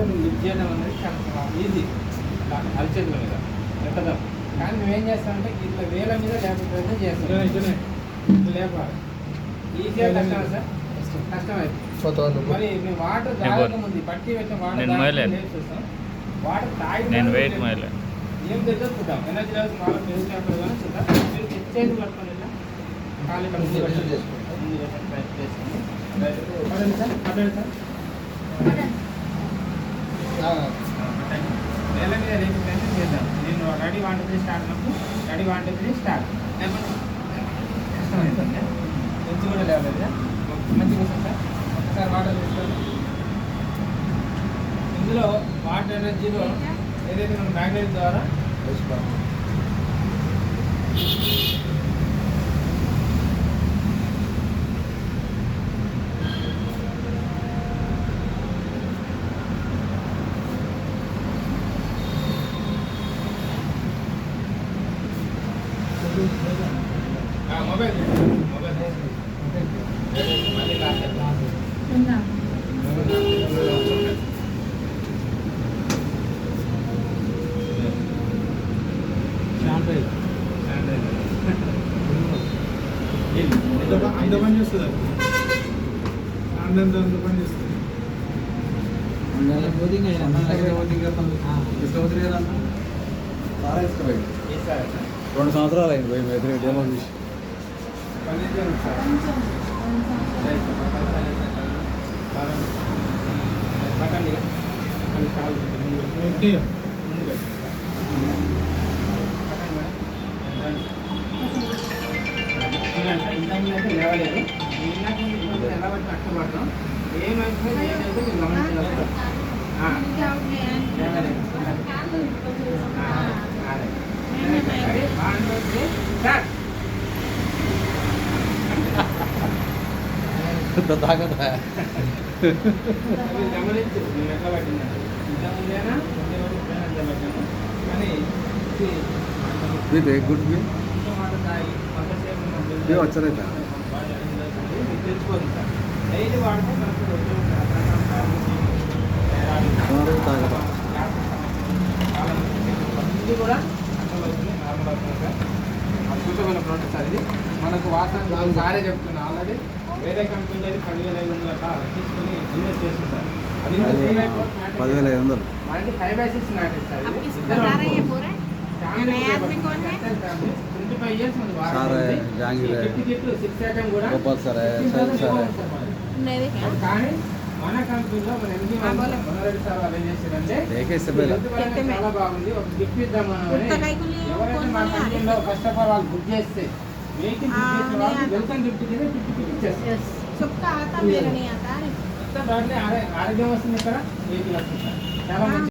నువ్వు లిఫ్ట్ చేయడం అనేది చాలా ఈజీ, అరిచేతుల మీద ఎక్కదాం. కానీ నువ్వేం చేస్తామంటే ఇట్లా వేల మీద లేకపోతే చేస్తాం, ఇట్లా లేపాలి. ఈజీగా కష్టమే సార్, కష్టమైంది. మరి మేము వాటర్ తాగకముంది పట్టి పెట్టిన వాటర్ చూస్తాం, వాటర్ తాగి ఏం తెలియదు చూద్దాం. ఎనర్జీ లెవెల్స్ బాగా పెరుగుతున్నప్పుడు కానీ చూద్దాం. మీరు ఎక్స్చేంజ్ పట్టుకొని కాలు ఇక్కడ ముందు పెట్టండి, ముందు పెట్టండి, ప్రయత్నం చేసుకోండి. పడండి సార్, పడండి సార్. నేల మీద రేపు ప్రయత్నం చేద్దాం. నేను రెడీ 1 2 3 స్టార్ట్ అన్నప్పుడు రెడీ 1 2 3 స్టార్ట్. కష్టమవుతుంది, కొంచెం కూడా లేవలేదు. మంచి కోసం సార్, ఒకసారి వాటర్ తీసుకోండి. ఇందులో వాటర్ ఎనర్జీలో ఏదైతే మన మ్యాగ్నెట్ ద్వారా మొబైల్ మళ్ళీ అంత పని చేస్తుంది, అంత పని చేస్తుంది. 2 సంవత్సరాలు అయింది పోయి ఎదురు డేమో చూసి. ఇంతకుముందు లేవలేదు, ఎలా బట్టి కష్టపడతాం. ఏమైతే ఏదైతే మీరు గమనించాలి. గమనించు మేము ఎట్లా పట్టిందా, ఇంతకుముందేనా ఎంత పట్టాము. కానీ గుడ్ వచ్చారైతే తెలుసుకోండి సార్. డైలీ వాడితే మనకు ఇది కూడా అర్థమవుతుంది, నార్మల్ అవుతుంది సార్. అద్భుతమైన ప్రోడక్ట్ సార్. ఇది మనకు వాసన సారే చెప్తున్నా, ఆల్రెడీ వేరే కంపెనీలో 10,500 తీసుకుని ఇన్వెస్ట్ చేస్తుంది సార్. అది 10,500 మనకి 5/6 మ్యాట్రిక్స్ సార్. 25 years ముందు కానీ మన కంపెనీలో మన ఎంపీ మనరెడ్డి సార్ వాళ్ళు ఏం చేశారంటే చాలా బాగుంది, ఒక గిఫ్ట్ ఇద్దామని. ఎవరైతే మన కంపెనీలో ఫస్ట్ ఆఫ్ ఆల్ వాళ్ళు బుక్ చేస్తే వెహికల్ బుక్ చేసిన వాళ్ళు వెల్కమ్ గిఫ్ట్ కింద 50 ఇచ్చేస్తారు. దాంట్లో ఆరోగ్యం వస్తుంది, ఇక్కడ వెహికల్ వస్తుంది సార్. చాలా మంచి